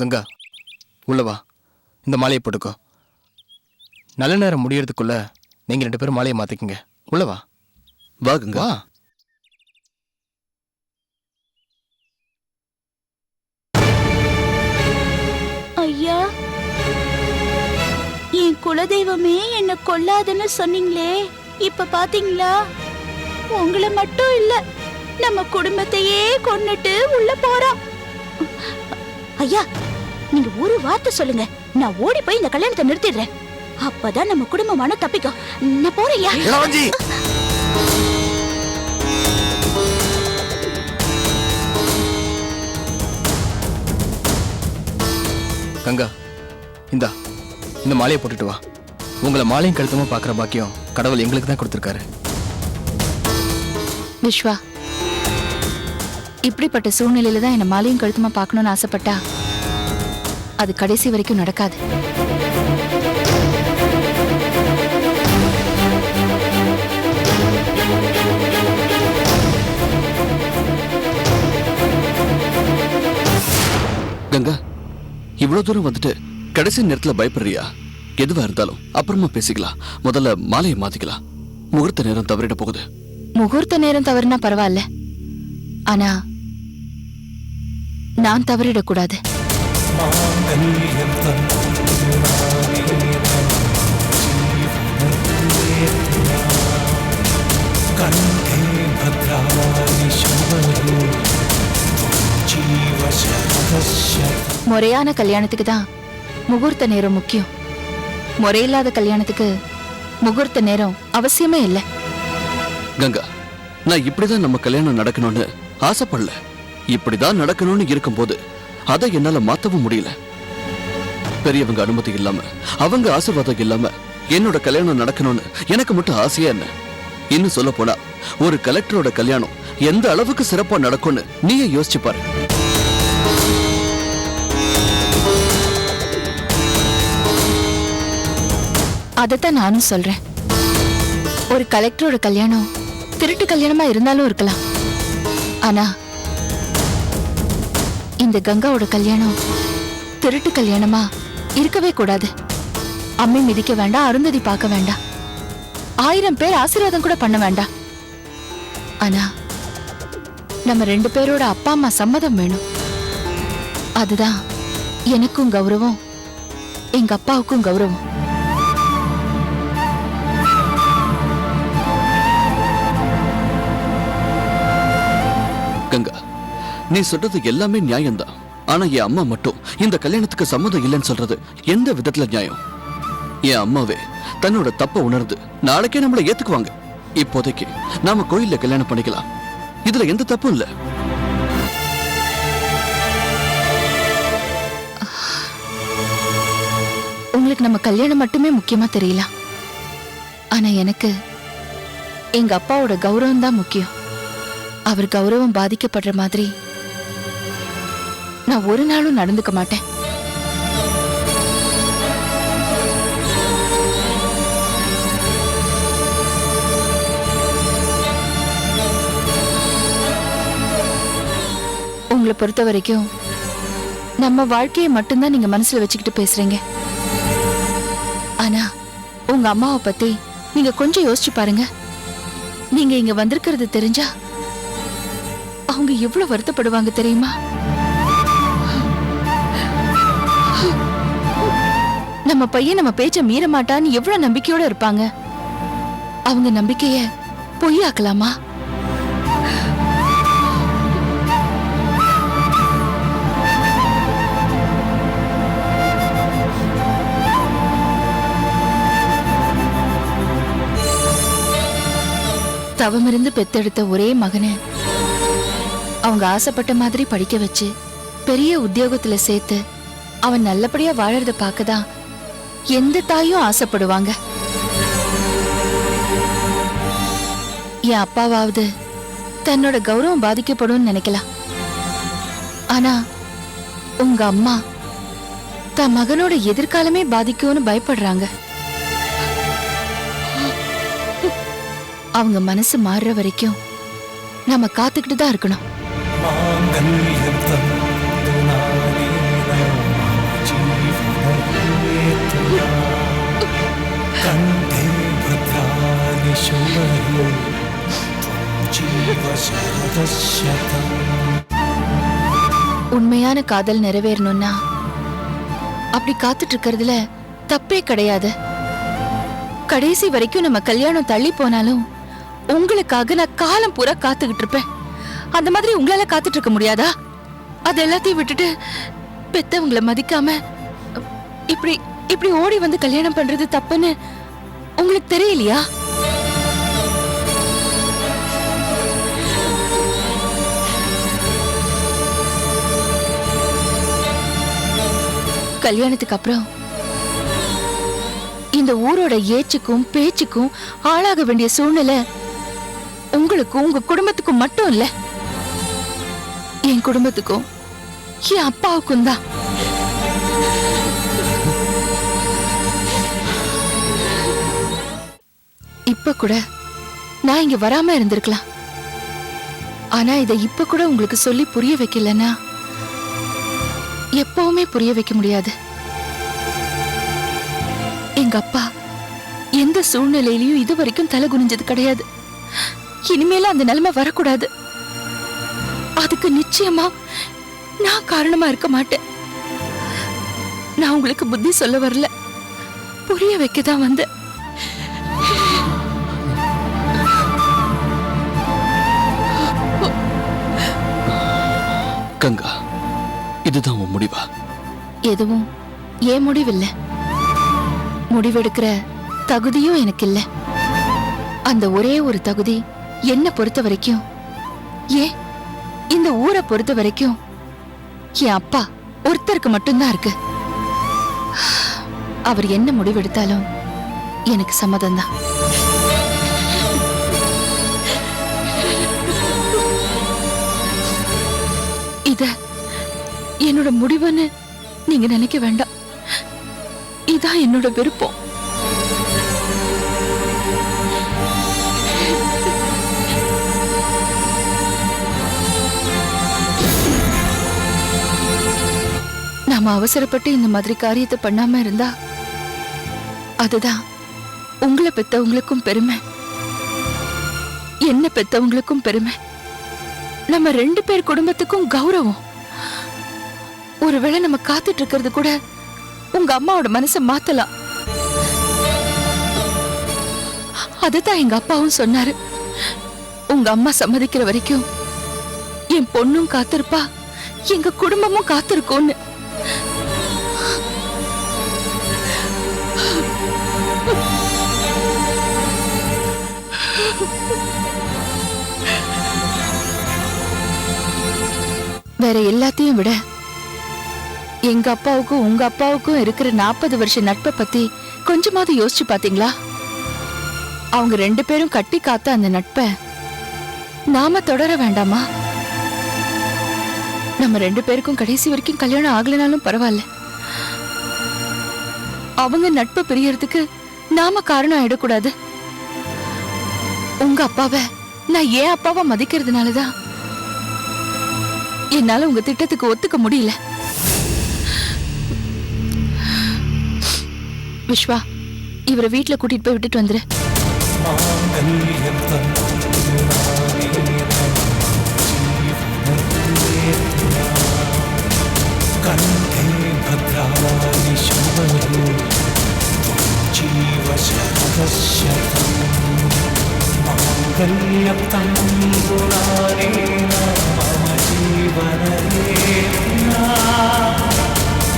கங்கா உள்ள வா, இந்த மாலையை போட்டுக்கோ. நல்ல நேரம் முடியறதுக்குள்ள நீங்க 2 பேரும் மாலையை மாத்திக்கங்க. உள்ள வா. வா கங்கா. வா. ஐயா, என் குலதெய்வமே என்ன கொல்லாதுன்னு சொன்னீங்களே, இப்ப பாத்தீங்களா? உங்களை மட்டும் இல்ல, நம்ம குடும்பத்தையே கொன்னுட்டு உள்ள போறோம். ஐயா, நீங்க ஒரு வார்த்தை சொல்லுங்க, நான் ஓடி போய் இந்த கல்யாணத்தை நிறுத்திடுறேன். அப்பதான் நம்ம குடும்பமான தப்பிக்கும். நான் போறேன். கங்கா, இந்த மாலையை போட்டுட்டு வா. உங்களை மாலையும் கழுத்தமா பாக்குற பாக்கியம் கடவுள் எங்களுக்கு தான் கொடுத்திருக்காரு. விஸ்வா, இப்படிப்பட்ட சூழ்நிலையில தான் என்ன மாலையும் கழுத்துமா பார்க்கணும்னு ஆசைப்பட்டா அது கடைசி வரைக்கும் நடக்காது. கங்கா, இவ்வளவு தூரம் வந்துட்டு கடைசி நேரத்துல பயப்படுறியா? எதுவா இருந்தாலும் அப்புறமா பேசிக்கலாம். முதல்ல மாலையை மாத்திக்கலாம். முகூர்த்த நேரம் தவறிட போகுது. முகூர்த்த நேரம் தவறுனா பரவாயில்ல, ஆனா நான் தவறிடக்கூடாது. முறையான கல்யாணத்துக்கு தான் முகூர்த்த நேரம் முக்கியம். முறையில்லாத கல்யாணத்துக்கு முகூர்த்த நேரம் அவசியமே இல்லை. கங்கா, நான் இப்படிதான் நம்ம கல்யாணம் நடக்கணும்னு ஆசைப்படல. இப்படிதான் நடக்கணும்னு இருக்கும்போது அதை என்னால மாத்தவும் முடியல. பெரியவங்க அனுமதி இல்லாம, அவங்க ஆசீர்வாதம் இல்லாம என்னோட கல்யாணம் நடக்கணும்னு எனக்கு மட்டும் ஆசையா என்ன? இன்னும் சொல்ல போனா ஒரு கலெக்டரோட கல்யாணம் எந்த அளவுக்கு சிறப்பா நடக்கும்னு நீயே யோசிச்சு பாரு. அதைத்தான் நானும் சொல்றேன். ஒரு கலெக்டரோட கல்யாணம் திருட்டு கல்யாணமா இருந்தாலும் இருக்கலாம், ஆனா இந்த கங்காவோட கல்யாணம் திருட்டு கல்யாணமா இருக்கவே கூடாது. அம்மி மிதிக்க வேண்டாம், அருந்ததி பார்க்க வேண்டாம், 1000 பேர் ஆசீர்வாதம் கூட பண்ண வேண்டாம். ஆனா நம்ம 2 பேரோட அப்பா அம்மா சம்மதம் வேணும். அதுதான் எனக்கும் கௌரவம், எங்க அப்பாவுக்கும் கௌரவம். கங்கா, நீ சொல்றது எல்லாமே நியாயம்தான். ஆனா என் அம்மா மட்டும் இந்த கல்யாணத்துக்கு சம்மதம் இல்லைன்னு சொல்றது எந்த விதத்துல நியாயம்? என் அம்மாவே தன்னோட தப்ப உணர்ந்து நாளைக்கே நம்மள ஏத்துக்குவாங்க. இப்போதைக்கு நாம கோயில்ல கல்யாணம் பண்ணிக்கலாம். இதுல எந்த தப்பும் இல்ல. உங்களுக்கு நம்ம கல்யாணம் மட்டுமே முக்கியமா தெரியல, ஆனா எனக்கு எங்க அப்பாவோட கௌரவம் தான் முக்கியம். அவர் கௌரவம் பாதிக்கப்படுற மாதிரி நான் ஒரு நாளும் நடந்துக்க மாட்டேன். உங்களை பொறுத்த வரைக்கும் நம்ம வாழ்க்கையை மட்டும்தான் நீங்க மனசுல வச்சுக்கிட்டு பேசுறீங்க. ஆனா உங்க அம்மாவை பத்தி நீங்க கொஞ்சம் யோசிச்சு பாருங்க. நீங்க இங்க வந்திருக்கிறது தெரிஞ்சா அவங்க எவ்வளவு வருத்தப்படுவாங்க தெரியுமா? நம்ம பையன் நம்ம பேச்ச மீற மாட்டான்னு எவ்வளவு நம்பிக்கையோட இருப்பாங்க. அவங்க நம்பிக்கைய பொய்யாக்கலாமா? தவமிருந்து பெத்தெடுத்த ஒரே மகனை அவங்க ஆசைப்பட்ட மாதிரி படிக்க வச்சு பெரிய உத்தியோகத்துல சேர்த்து அவன் நல்லபடியா வாழறத பார்க்கதான் எந்த தாயும் ஆசைப்படுவாங்க. என் அப்பாவாவது தன்னோட கௌரவம் பாதிக்கப்படும் நினைக்கலாம், ஆனா உங்க அம்மா தன் மகனோட எதிர்காலமே பாதிக்கும்னு பயப்படுறாங்க. அவங்க மனசு மாறுற வரைக்கும் நம்ம காத்துக்கிட்டு தான் இருக்கணும். உண்மையான காதல் நிறைவேறணும்னா அப்படி காத்துட்டு இருக்கிறதுல தப்பே கிடையாது. கடைசி வரைக்கும் நம்ம கல்யாணம் தள்ளி போனாலும் உங்களுக்காக நான் காலம் பூரா காத்துக்கிட்டு இருப்பேன். அந்த மாதிரி உங்களால காத்துட்டு இருக்க முடியாதா? அது எல்லாத்தையும் விட்டுட்டு பெத்தவங்களை மதிக்காம இப்படி இப்படி ஓடி வந்து கல்யாணம் பண்றது தப்புன்னு உங்களுக்கு தெரியலையா? கல்யாணத்துக்கு அப்புறம் இந்த ஊரோட ஏச்சுக்கும் பேச்சுக்கும் ஆளாக வேண்டிய சூழ்நிலை உங்களுக்கும் உங்க குடும்பத்துக்கும் மட்டும் இல்ல, என் குடும்பத்துக்கும் என் அப்பாவுக்கும் தான். இப்ப கூட நான் இங்க வராம இருந்திருக்கலாம். ஆனா இதை இப்ப கூட உங்களுக்கு சொல்லி புரிய வைக்கலன்னா எப்பவுமே புரிய வைக்க முடியாது. எங்க அப்பா எந்த சூழ்நிலையிலயும் இது வரைக்கும் தலை குனிஞ்சது கிடையாது. இனிமேல அந்த நிலைமை வரக்கூடாது. அதுக்கு நிச்சயமா நான் காரணமா இருக்க மாட்டேன். நான் உங்களுக்கு புத்தி சொல்ல வரல, புரிய வைக்கதான் வந்தேன். கங்கா, இதுதான் உன் முடிவா? எதுவும் ஏன் முடிவில்லை. முடிவெடுக்கிற தகுதியும் எனக்கு இல்ல. அந்த ஒரே ஒரு தகுதி என்ன பொறுத்த வரைக்கும், ஏன் இந்த ஊரை பொறுத்த வரைக்கும் என் அப்பா ஒருத்தருக்கு மட்டும்தான் இருக்கு. அவர் என்ன முடிவெடுத்தாலும் எனக்கு சம்மதம்தான். இத என்னோட முடிவுன்னு நீங்க நினைக்க வேண்டாம். இதான் என்னோட விருப்பம். நாம அவசரப்பட்டு இந்த மாதிரி காரியத்தை பண்ணாம இருந்தா அதுதான் உங்களை பெத்தவங்களுக்கும் பெருமை, என்ன பெத்தவங்களுக்கும் பெருமை, நம்ம 2 பேர் குடும்பத்துக்கும் கௌரவம். ஒருவேளை நம்ம காத்துட்டு இருக்கிறது கூட உங்க அம்மாவோட மனசை மாத்தலாம். அதுதான் எங்க அப்பாவும் சொன்னாரு. உங்க அம்மா சம்மதிக்கிற வரைக்கும் என் பொண்ணும் காத்திருப்பா, எங்க குடும்பமும் காத்திருக்கோன்னு. வேற எல்லாத்தையும் விட எங்க அப்பாவுக்கும் உங்க அப்பாவுக்கும் இருக்கிற 40 வருஷ நட்பை பத்தி கொஞ்சமாவது யோசிச்சு பாத்தீங்களா? அவங்க 2 பேரும் கட்டி காத்த அந்த நட்பை நாம தொடர வேண்டாமா? நம்ம 2 பேருக்கும் கடைசி வரைக்கும் கல்யாணம் ஆகலனாலும் பரவாயில்ல. அவங்க நட்பு பிரியறதுக்கு நாம காரணம் ஆயிடக்கூடாது. உங்க அப்பாவை நான் ஏன் அப்பாவை மதிக்கிறதுனாலதான் என்னால உங்க திட்டத்துக்கு ஒத்துக்க முடியல. விஸ்வா, இவரை வீட்டுல கூட்டிட்டு போய் விட்டுட்டு வந்துரு.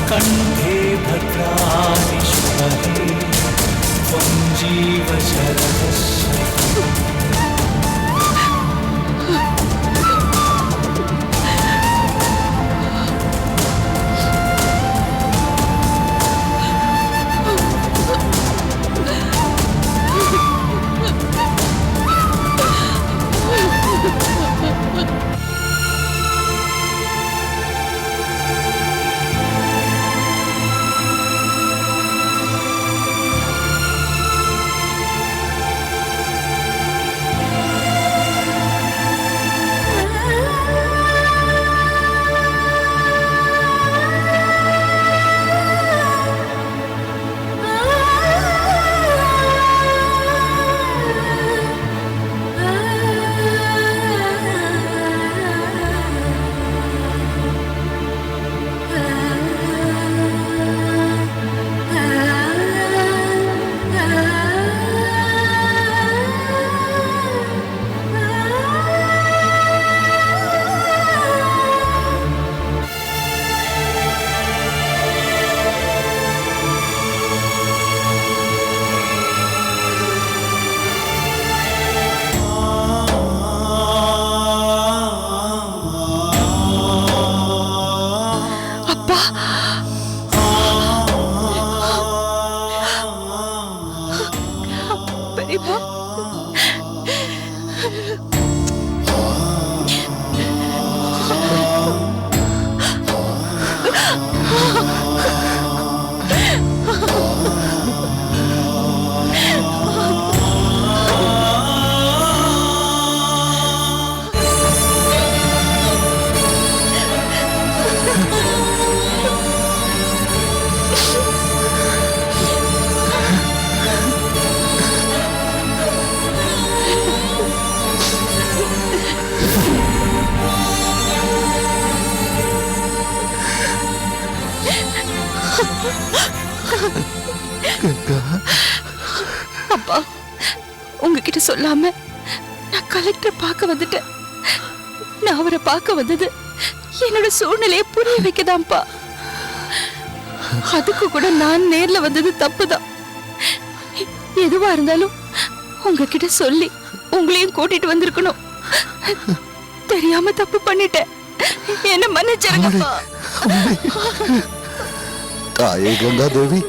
कंठे भद्राणि शुभगे त्वं जीव शरदः தெரியுமா? அப்பா, உங்ககிட்ட சொல்லாம நான் கலெக்டர் பார்க்க வந்துட்டேன். நான் அவரை பார்க்க வந்தது என்னோட சூழ்நிலையை புரிய வைக்கதான்ப்பா. அதுக்கு கூட நான் நேர்ல வந்தது தப்புதான். எதுவா இருந்தாலும் உங்ககிட்ட சொல்லி உங்களையும் கூட்டிட்டு வந்திருக்கணும். தெரியாம தப்பு பண்ணிட்டேன், என்ன மன்னிச்சிருங்கப்பா. தாயே கங்காதேவி,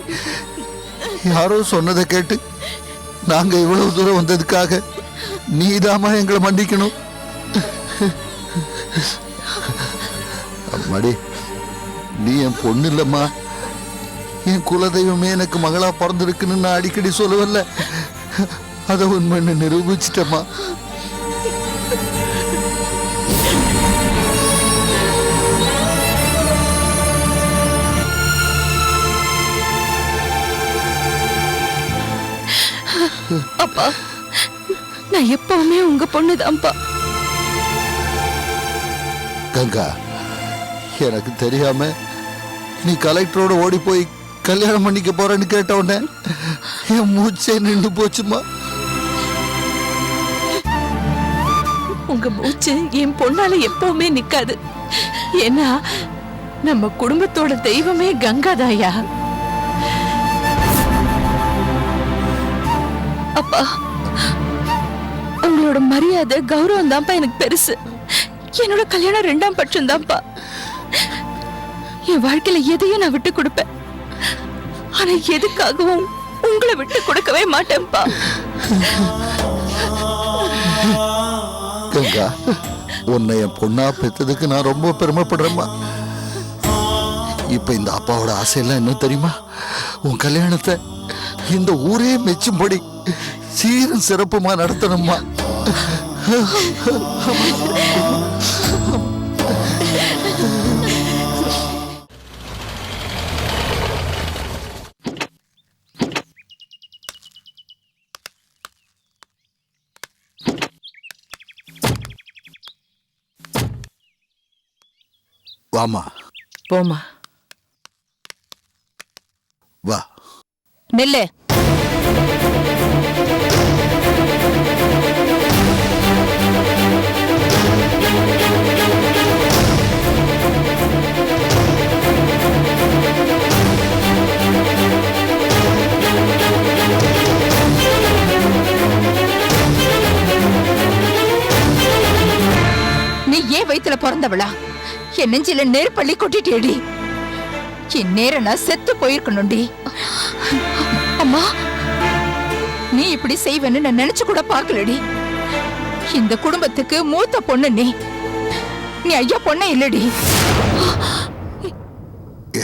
யாரோ சொன்னதை கேட்டு நாங்க இவ்வளவு தூரம் வந்ததுக்காக நீதாமா எங்களை மன்னிக்கணும். அம்மாடி, நீ என் பொண்ணு இல்லம்மா, என் குலதெய்வமே எனக்கு மகளா பிறந்திருக்குன்னு நான் அடிக்கடி சொல்லுவல்ல, அதை உண்மைன்னு நிரூபிச்சிட்டம்மா. அப்பா, நான் எப்பவுமே உங்க பொண்ணுதான்ப்பா. கங்கா, எனக்கு தெரியாம நீ கலெக்டரோட ஓடி போய் கல்யாணம் பண்ணிக்க போறேன்னு கேட்ட உடனே என் மூச்சே நின்று போச்சுமா. உங்க மூச்சு என் பொண்ணால எப்பவுமே நிக்காது. ஏன்னா நம்ம குடும்பத்தோட தெய்வமே கங்காதாயா. அப்பா, உங்களோட மரியாதை கௌரவம் தான்ப்பா எனக்கு பெருசு. என்னோட கல்யாணம் 2ஆம் பட்சம் தான்ப்பா. என் வாழ்க்கையில எதையும் நான் விட்டு கொடுப்பேன், ஆனா எதுக்காகவும் உங்களை விட்டு கொடுக்கவே மாட்டேன்ப்பா. கங்கா, உன்னை என் பொண்ணா பெற்றதுக்கு நான் ரொம்ப பெருமைப்படுறேம்மா. இப்ப இந்த அப்பாவோட ஆசையெல்லாம் என்ன தெரியுமா? உன் கல்யாணத்தை இந்த ஊரே மெச்சும்படி சீரும் சிறப்புமா நடத்தணுமா. வாமா, போமா, வா. நெல்லு. நீ ஏன் வயித்துல பிறந்தவளா? என் நெஞ்சில நெருப்பள்ளி கொட்டிட்டேடி. இந்நேரம் நான் செத்து போயிருக்கணும்டி. அம்மா, நீ இப்படி செய்வேன்னு நான் நினைச்சு கூட பார்க்கலடி. இந்த குடும்பத்துக்கு மூத்த பொண்ணு நீ. நீ ஐயா பொண்ணே இல்லடி.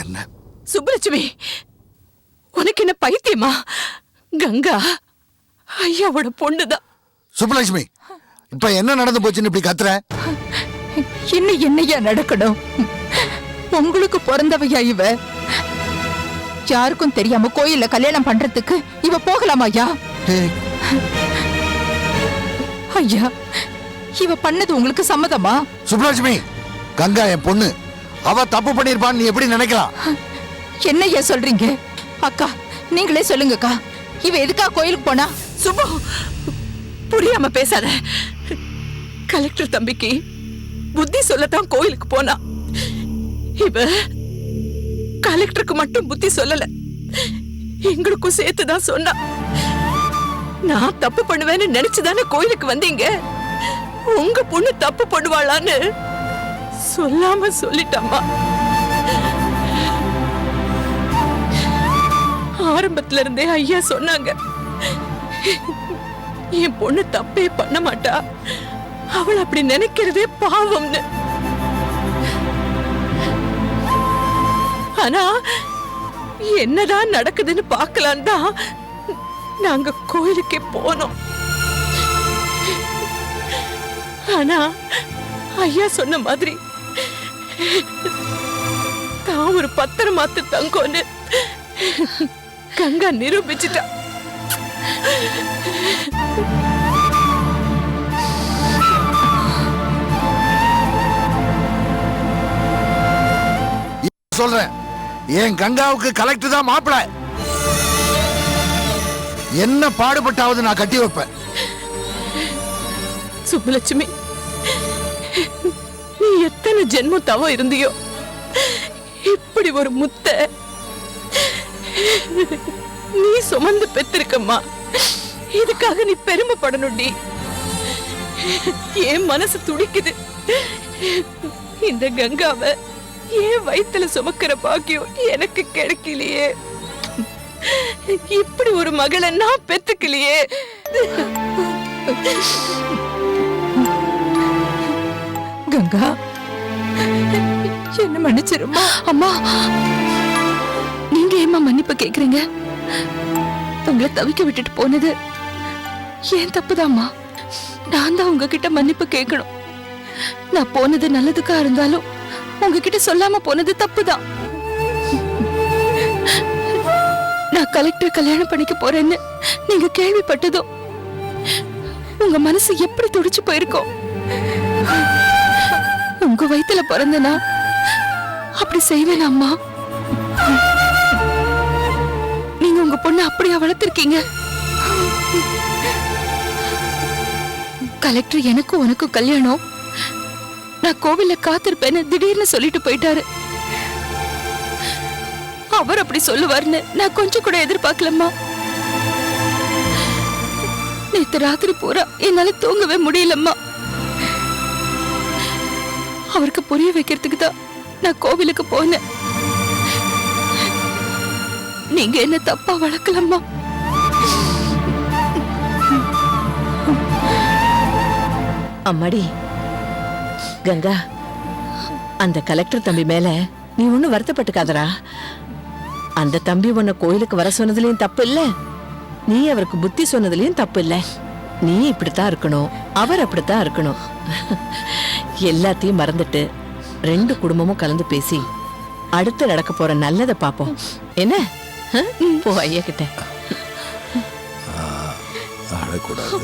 என்ன சுப்புலட்சுமி, உனக்கு என்ன பைத்தியமா? கங்கா ஐயாவோட பொண்ணுதான். சுப்புலட்சுமி, இப்ப என்ன நடந்து போச்சுன்னு இப்படி கத்துற? இன்னும் என்னையா நடக்கணும்? உங்களுக்கு பிறந்தவையா இவ? யாருக்கும் தெரியாம கோயில்ல கல்யாணம் பண்றதுக்கு இவ போகலாமாயா? ஐயா, இவ பண்ணது உங்களுக்கு சம்மதமா? சுப்புலட்சுமி, கங்கா என் பொண்ணு, அவ தப்பு பண்ணிருப்பான்னு நீ எப்படி நினைக்கலாம்? என்னையா சொல்றீங்க? அக்கா, நீங்களே சொல்லுங்கக்கா, இவ எதுக்கா கோயிலுக்கு போனா? சுபு, புரியாம பேசாத. கலெக்டர் தம்பிக்கு புத்தி சொல்லத்தான் கோயிலுக்கு போனா. இவ கலெக்டருக்கு மட்டும் புத்தி சொல்லல, எங்களுக்கும் சேர்த்துதான் சொன்னா. நான் தப்பு பண்ணுவேன்னு நினைச்சுதானே கோயிலுக்கு வந்தீங்க. உங்க பொண்ணு தப்பு பண்ணுவாளான்னு சொல்லாம சொல்லிட்டம்மா. ஆரம்பத்துல இருந்தே ஐயா சொன்னாங்க, என் பொண்ணு தப்பே பண்ண மாட்டா, அவள் அப்படி நினைக்கிறதே பாவம்னு. ஆனா என்னதான் நடக்குதுன்னு பார்க்கலாம் தான் நாங்க கோயிலுக்கே போனோம். ஆனா ஐயா சொன்ன மாதிரி தான் ஒரு பத்திரமாத்து தங்கம்னு கங்கா நிரூபிச்சுட்டா. சொல்றேன், என் கங்காவுக்கு கலெக்டர் தான் மாப்பிள. என்ன பாடுபட்டாவது நான் கட்டி வைப்பேன். சுப்புலட்சுமி, நீ எத்தனை ஜென்மம் தவம் இருந்தியோ இப்படி ஒரு முத்த நீ சுமந்து பெற்றிருக்கம்மா. இதுக்காக நீ பெருமைப்படணும்டி. என் மனசு துடிக்குது. இந்த கங்காவை ஏன் வயித்துல சுமக்கிற பாக்கியம் எனக்கு கிடைக்கலையே. இப்படி ஒரு மகளை நான் பெத்துக்கலையே. கங்கா, என்ன மன்னிச்சிருமா. அம்மா, நீங்க ஏம்மா மன்னிப்பு கேக்குறீங்க? உங்களை தவிக்க விட்டுட்டு போனது ஏன் தப்புதாம்மா. நான் தான் உங்ககிட்ட மன்னிப்பு கேட்கணும். நான் போனது நல்லதுக்கா இருந்தாலும் உங்ககிட்ட சொல்லாம போனது தப்புதான். நான் கலெக்டர் கல்யாணம் பண்ணிக்க போறேன்னு நீங்க கேள்விப்பட்டதும் உங்க மனசு எப்படி துடிச்சு போயிருக்கோம். உங்க வயித்துல பிறந்தனா அப்படி செய்வேன் அம்மா. நீங்க உங்க பொண்ணு அப்படியா வளர்த்திருக்கீங்க? கலெக்டர் எனக்கும் உனக்கும் கல்யாணம், நான் கோவில்ல காத்திருப்பேன்னு திடீர்னு சொல்லிட்டு போயிட்டாரு. அவர் அப்படி சொல்லுவார்னு நான் கொஞ்சம் கூட எதிர்பார்க்கலம்மா. நேத்து ராத்திரி பூரா என்னால தூங்கவே முடியலம்மா. அவருக்கு புரிய வைக்கிறதுக்கு தான் நான் கோவிலுக்கு போனேன். நீங்க என்ன தப்பா வளர்க்கலம்மா. அம்மாடி கங்கா, அந்த கலெக்டர் தம்பி மேல நீ ஒண்ணும் வருத்தப்பட்டுக்காதரா. அந்த தம்பி உன்னை கோயிலுக்கு வர சொன்னதுலயும் தப்பு இல்ல, நீ அவருக்கு புத்தி சொன்னதுலயும் தப்பு இல்ல. நீ இப்படித்தான் இருக்கணும், அவர் அப்படித்தான் இருக்கணும். எல்லாத்தையும் மறந்துட்டு ரெண்டு குடும்பமும் கலந்து பேசி அடுத்து நடக்க போற நல்லதை பாப்போம். என்ன போ ஐயா கிட்ட. அழக்கூடாது.